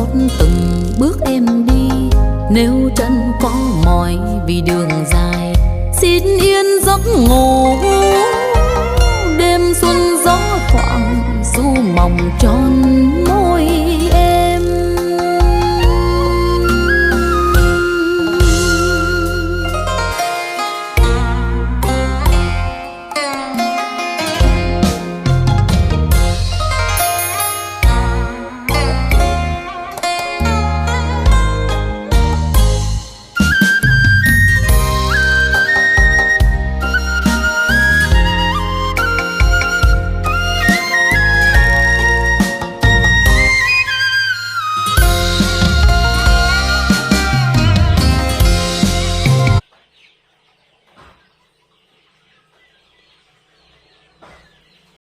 gót từng bước em đi. Nếu chân có mỏi vì đường dài, xin yên giấc ngủ. Đêm xuân gió thoảng du mỏng tròn môi